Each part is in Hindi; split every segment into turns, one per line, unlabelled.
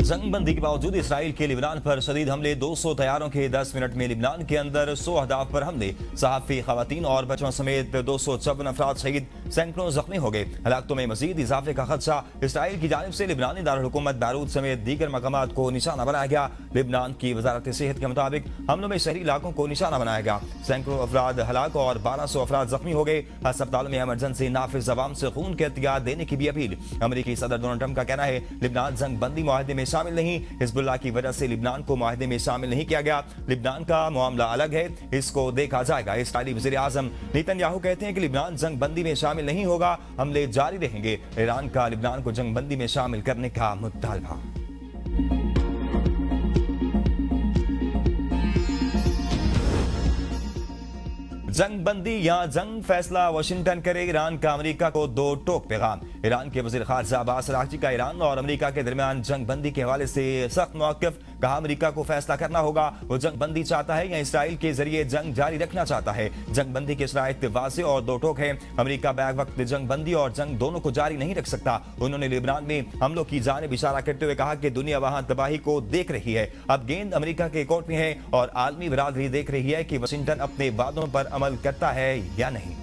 जंग बंदी के बावजूद इसराइल के लिबनान पर शदीद हमले। 200 तैयारों के 10 मिनट में लिबनान के अंदर 100 अहदाफ पर हमले। सहाफी, खवातीन और बच्चों समेत 254 अफराद शहीद, सैकड़ों जख्मी हो गए। हलाकतों में मजीद इजाफे का खदशा। इसराइल की जानिब से लिबनानी दारुल-हुकूमत बैरूत समेत दीगर मकामात को निशाना बनाया गया। लिबनान की वजारत सेहत के मुताबिक हमलों में शहरी इलाकों को निशाना बनाया गया। सैकड़ों अफराद हलाक और 1200 अफराद जख्मी हो गए। अस्पतालों में इमरजेंसी नाफिज अवाम से खून के एहतियात देने की भी अपील। अमेरिकी सदर डोनाल्ड ट्रंप का कहना है लिबनान जंग बंदी मुआहदे में शामिल नहीं। हिजबुल्लाह की वजह से लिबनान को मुआहदे में शामिल नहीं किया गया। लिबनान का मामला अलग है, इसको देखा जाएगा। इसराइली वज़ीर आज़म नेतन्याहू कहते हैं कि लिबनान जंग बंदी में शामिल नहीं होगा, हमले जारी रहेंगे। ईरान का लिबनान को जंग बंदी में शामिल करने का मुतालबा। जंग बंदी या जंग फैसला वाशिंगटन करे। ईरान का अमेरिका को दो टोक पैगाम। ईरान के वज़ीर ख़ारिजा अब्बास अराग़ची का ईरान और अमेरिका के दरमियान जंग बंदी के हवाले से सख्त मौक़िफ़। कहा अमेरिका को फैसला करना होगा, वो जंग बंदी चाहता है या इसराइल के जरिए जंग जारी रखना चाहता है। जंग बंदी के शराइत वाज़ेह और दो टोक है। अमेरिका बैक वक्त जंग बंदी और जंग दोनों को जारी नहीं रख सकता। उन्होंने लिबनान में हमलों की जानिब इशारा करते हुए कहा कि दुनिया वहां तबाही को देख रही है। अब गेंद अमेरिका के कोर्ट में है और आलमी बरादरी देख रही है कि वाशिंगटन अपने वादों पर अमल करता है या नहीं।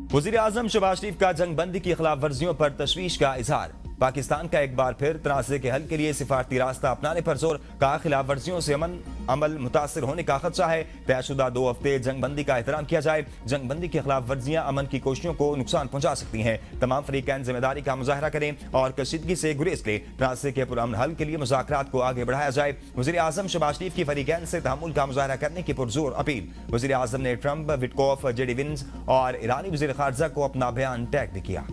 वज़ीर आज़म शहबाज शरीफ का जंग बंदी की खिलाफ वर्जियों पर तशवीश का इजहार। पाकिस्तान का एक बार फिर तनाज़े के हल के लिए सिफारती रास्ता अपनाने पर जोर। कहा खिलाफ वर्जियों से अमल मुतासर होने का खदशा है। तयशुदा 2 हफ्ते जंग बंदी का एहतराम किया जाए। जंग बंदी की खिलाफ वर्जियां अमन की कोशिशों को नुकसान पहुंचा सकती हैं। तमाम फरीकैन जिम्मेदारी का मुजाहरा करें और कशीदगी से गुरेज लें। तनाज़े के पुरअमन हल के लिए मुज़ाकरात को आगे बढ़ाया जाए। वज़ीर आज़म शहबाज शरीफ की फरीकैन से तहम्मुल का मुजाहरा करने की पुरजोर अपील। वज़ीर आज़म ने ट्रंप, विटकॉफ, जेडी विंस और ईरानी वज़ीर ख़ारिजा को अपना बयान टैग भी किया।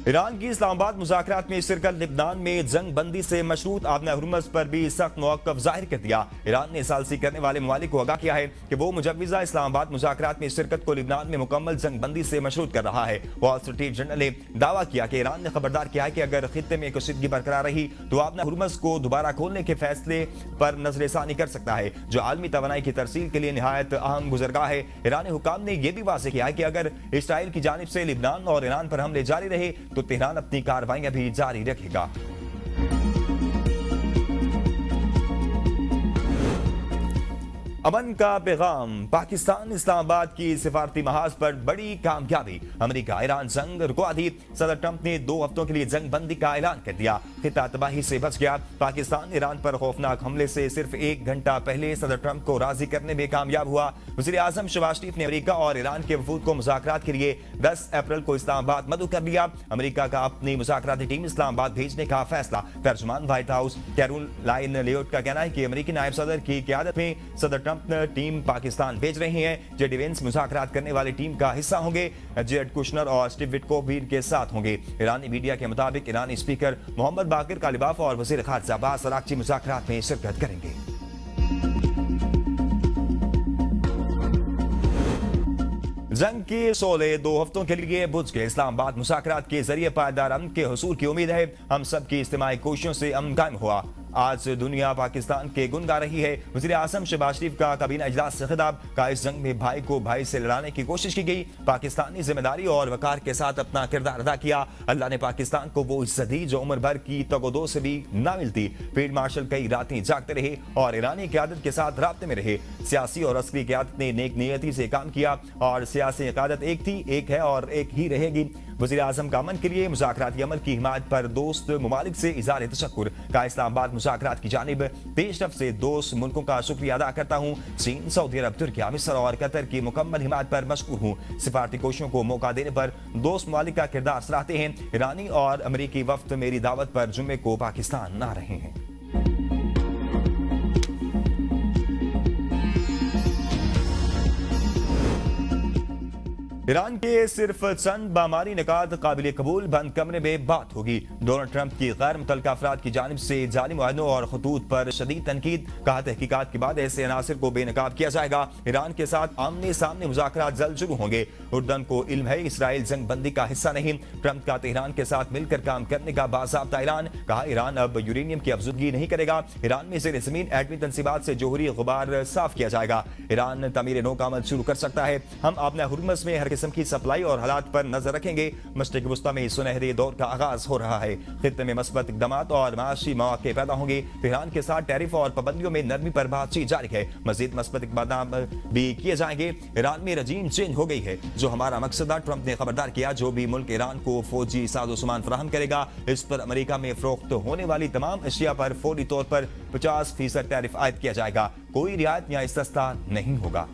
ईरान की इस्लामाबाद मुज़ाकरात में शिरकत। लिबनान में जंग बंदी से मशरूत आदम हुर्मुज़ पर भी सख्त मौक़िफ़ जाहिर कर दिया। ईरान ने सालसी करने वाले ममालिक को आगाह किया है कि वो मुजव्विज़ा इस्लामाबाद मुज़ाकरात में शिरकत को लिबनान में मुकम्मल जंग बंदी से मशरूत कर रहा है। वॉल स्ट्रीट जर्नल ने दावा किया कि ईरान ने खबरदार किया है कि अगर खित्ते में कशीदगी बरकरार रही तो आदम हुर्मुज़ को दोबारा खोलने के फैसले पर नज़रसानी कर सकता है, जो आलमी तवानाई की तरसील के लिए निहायत अहम गुज़रगाह है। ईरानी हुकाम ने यह भी वाज़ेह किया है कि अगर इसराइल की जानिब से लिबनान और ईरान पर हमले जारी रहे तो तेहरान अपनी कार्रवाइयां भी जारी रखेगा। अमन का पैगाम। पाकिस्तान इस्लामाबाद की सिफारती महाज पर बड़ी कामयाबी। अमेरिका ईरान जंग रुकवा दी। सदर ट्रंप ने 2 हफ्तों के लिए जंग बंदी का ऐलान कर दिया। खिता तबाही से बच गया। पाकिस्तान ईरान पर खौफनाक हमले से सिर्फ 1 घंटा पहले सदर ट्रंप को राजी करने में कामयाब हुआ। वज़ीर आज़म शहबाज शरीफ ने अमेरिका और ईरान के वफूद को मुज़ाकरात के लिए 10 अप्रैल को इस्लामाबाद मदऊ कर लिया। अमेरिका का अपनी मुज़ाकराती टीम इस्लामाबाद भेजने का फैसला। तर्जुमान व्हाइट हाउस कैरोलाइन लियोट का कहना है कि अमेरिकी नायब सदर की क़यादत में सदर ट्रंप टीम पाकिस्तान भेज रहे हैं। जेडी वेंस मुज़ाकरात करने वाली टीम का हिस्सा होंगे। जेरेड कुशनर और स्टीव विटकोफ भी इनके साथ होंगे। ईरानी मीडिया के मुताबिक ईरानी स्पीकर मोहम्मद बाकिर कालिबाफ और वज़ीर ख़ारिजा अब्बास अराग़ची मुज़ाकरात में शिरकत करेंगे। जंग के शोले 2 हफ्तों के लिए बुझ गए। इस्लामाबाद मुज़ाकरात के जरिए पायदार अमन के हुसूल की उम्मीद है। हम सब की इज्तिमाई कोशिशों से अमन कायम हुआ। आज दुनिया पाकिस्तान के गुन गा रही है। वज़ीर आज़म शहबाज शरीफ का काबीना इजलास से खिताब। का इस जंग में भाई को भाई से लड़ाने की कोशिश की गई। पाकिस्तानी जिम्मेदारी और वकार के साथ अपना किरदार अदा किया। अल्लाह ने पाकिस्तान को वो इज्जत दी जो उम्र भर की तगोदो से भी ना मिलती। फील्ड मार्शल कई रातें जागते रहे और ईरानी क़यादत के साथ राब्ते में रहे। सियासी और अस्करी क़यादत ने नेक नियति से काम किया और सियासी क़यादत एक थी, एक है और एक ही रहेगी। वज़ीर आज़म का अमन के लिए मुज़ाकराती अमल की हिमायत पर दोस्त ममालिक से इज़हार तशक्कुर। का इस्लामाबाद मुज़ाकरात की जानिब पेशरफ से दोस्त मुल्कों का शुक्रिया अदा करता हूँ। चीन, सऊदी अरब, तुर्किया, मिस्र और कतर की मुकम्मल हिमायत पर मशकूर हूँ। सिफारती कोशिशों को मौका देने पर दोस्त ममालिक का किरदार सराहते हैं। ईरानी और अमरीकी वफ्द मेरी दावत पर जुम्मे को पाकिस्तान आ रहे हैं। ईरान के सिर्फ चंद बामारी निकात काबिल कबूल बंद कमरे में बात होगी। डोनाल्ड ट्रंप की गैर मुतल्लका अफराद की जानिब से जाली मुआहदों और खतूत पर शदीद तनकीद। कहा तहकीकात के बाद ऐसे अनासर को बेनकाब किया जाएगा। ईरान के साथ आमने सामने मुज़ाकरात जल्द शुरू होंगे। उर्दन को इल्म है इसराइल जंग बंदी का हिस्सा नहीं। ट्रंप का तेहरान के साथ मिलकर काम करने का बाज़ाब्ता ऐलान। कहा ईरान अब यूरेनियम की अफजुदगी नहीं करेगा। ईरान में ज़ेर ज़मीन एटमी तंसीबात से जोहरी गुबार साफ किया जाएगा। ईरान तमीर नौ का अमल शुरू कर सकता है। हम अपने हुर्मस में हर किस्म की सप्लाई और हालात पर नजर रखेंगे। मशरिक वस्ता में सुनहरे दौर का आगाज हो रहा है। खित्ते में मस्बत इक़दामात और माशी मौके पैदा होंगे। तेहरान के साथ टैरिफ और पाबंदियों में नरमी पर बातचीत जारी है। मजीद मस्बत इक़दाम भी किए जाएंगे। ईरान में रजीम चेंज हो गई है, जो हमारा मकसद है। ट्रंप ने खबरदार किया, जो भी मुल्क ईरान को फौजी साजो सामान फराहम करेगा, इस पर अमेरिका में फरोख्त होने वाली तमाम अशिया पर फौरी तौर पर 50% टैरिफ आयद किया जाएगा। कोई रियायत या इस्तिस्ना नहीं होगा।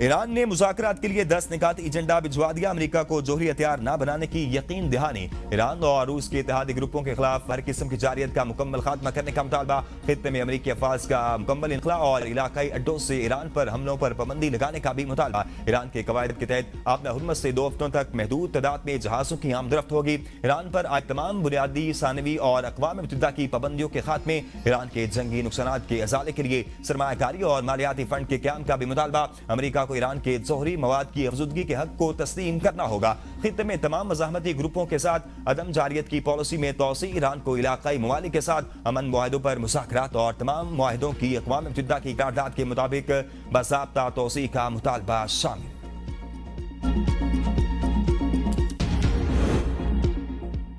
ईरान ने मुज़ाकरात के लिए 10 निकाती एजेंडा भिजवा दिया। अमेरिका को जोहरी हथियार न बनाने की यकीन दहानी। ईरान और रूस के इत्तेहादी ग्रुपों के खिलाफ हर किस्म की जारियत का मुकम्मल खात्मा करने का मुतालबा। खित्ते में अमेरिकी अफवाज का मुकम्मल इनखला और इलाकाई अड्डों से ईरान पर हमलों पर पाबंदी लगाने का भी मुतालबा। ईरान के कवायद के तहत अपना हुर्मस से 2 हफ्तों तक महदूद तादाद में जहाजों की आमदरफ्त होगी। ईरान पर आज तमाम बुनियादी सानवी और अक़वाम मुत्तहिदा की पाबंदियों के खात्मे, ईरान के जंगी नुकसानात के अजाले के लिए सरमायाकारी और मालियाती फंड के क्याम का भी मुतालबा। अमेरिका को ईरान के जोहरी मवाद की अफजुदगी के हक को तस्लीम करना होगा। खित्ते में तमाम मज़ाहमती ग्रुपों के साथ अदम जारियत की पॉलिसी में तोसी। ईरान को इलाकाई ममालिक के साथ अमन मुआहदों पर मुज़ाकरात और तमाम मुआहदों की अक़वाम मुत्तहिदा की करारदाद के मुताबिक बाज़ाब्ता तोसी का मुतालबा शामिल।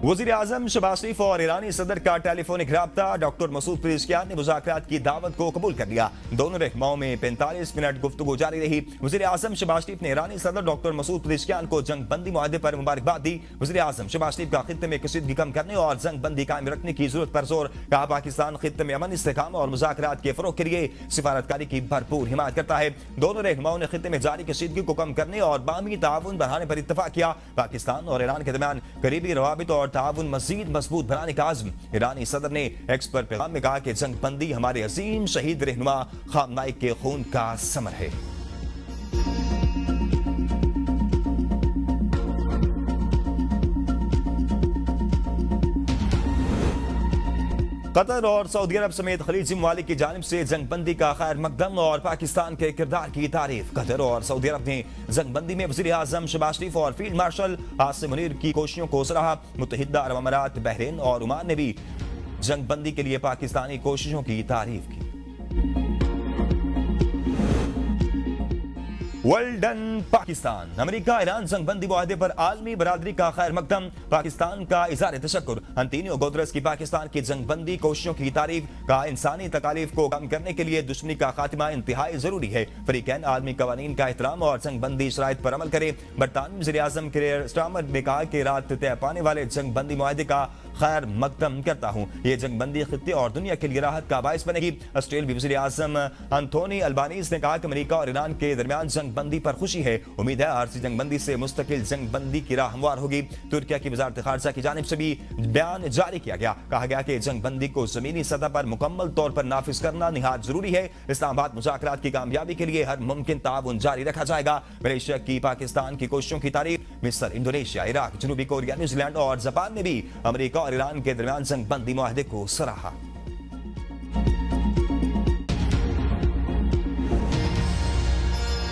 वज़ीर आज़म शहबाज शरीफ और ईरानी सदर का टेलीफोनिक राब्ता। डॉक्टर मसूद पेज़ेश्कियान ने मुज़ाकरात की दावत को कबूल कर लिया। दोनों रहनुमाओं में 45 मिनट गुफ्तगू जारी रही। वज़ीर आज़म शहबाज शरीफ ने ईरानी सदर डॉक्टर मसूद पेज़ेश्कियान को जंग बंदी मुआहदे पर मुबारकबाद दी। वज़ीर आज़म शहबाज शरीफ का खित्ते में कशीदगी कम करने और जंग बंदी कायम रखने की जरूरत पर जोर। कहा पाकिस्तान खित्ते में अमन, इस्तेहकाम और मुज़ाकरात के फरोग के लिए सिफारतकारी की भरपूर हिमायत करता है। दोनों रहनुमाओं ने खित्ते में जारी कशीदगी को कम करने और बाहमी ताउन बढ़ाने पर इत्तफाक किया। पाकिस्तान और ईरान के दरमियान करीबी रवाबित और ताउन मज़ीद मजबूत बनाने का आज़म। ईरानी सदर ने एक्स पर पैगाम में कहा कि जंग बंदी हमारे अजीम शहीद रहनुमा खाम नाइक के खून का समर है। कतर और सऊदी अरब समेत खलीजी ममालिक की जानिब से जंग बंदी का खैर मकदम और पाकिस्तान के किरदार की तारीफ। कतर और सऊदी अरब ने जंग बंदी में वज़ीर आज़म शहबाज शरीफ और फील्ड मार्शल आसिम मुनीर की कोशिशों को सराहा। मुत्तहिदा अरब अमारात, बहरीन और ओमान ने भी जंग बंदी के लिए पाकिस्तानी कोशिशों की तारीफ की। Well done Pakistan. America Iran जंग बंदी मुआहदे पर आलमी बरादरी का खैर मकदम। पाकिस्तान का इज़हार तशक्कुर। अंतोनियो गुतेरेस की पाकिस्तान की जंग बंदी कोशिशों की तारीफ। कहा इंसानी तकालीफ को कम करने के लिए दुश्मनी का खात्मा इंतहाई जरूरी है। फरीकैन आलमी कवानीन का एहतराम और जंग बंदी शराइत पर अमल करे। बरतानवी वज़ीर आज़म कीयर स्टारमर ने कहा कि रात तय पाने वाले जंग बंदी मुआहदे का खैर मकदम करता हूँ। ये जंग बंदी खित्ते और दुनिया के लिए राहत का बायस बनेगी। ऑस्ट्रेलियाई वज़ीर आज़म एंथोनी अल्बानीज़ ने कहा कि अमेरिका और ईरान के दरमियान जंग बंदी पर खुशी है। उम्मीद है आरसी जंग बंदी से मुस्तकिल जंग बंदी की राह हमवार होगी। तुर्किया की वज़ारत ख़ारजा की जानिब से भी बयान जारी किया गया। कहा गया कि जंग बंदी को ज़मीनी सतह पर मुकम्मल तौर पर नाफिज करना निहायत जरूरी है। इस्लामाबाद मुज़ाकरात की कामयाबी के लिए हर मुमकिन ताउन जारी रखा जाएगा। मलेशिया की पाकिस्तान की कोशिशों की तारीफ। मिस्र, इंडोनेशिया, इराक, जनूबी कोरिया, न्यूजीलैंड और जापान ने भी अमेरिका और ईरान के दरमियान जंग बंदी मुआहदे को सराहा।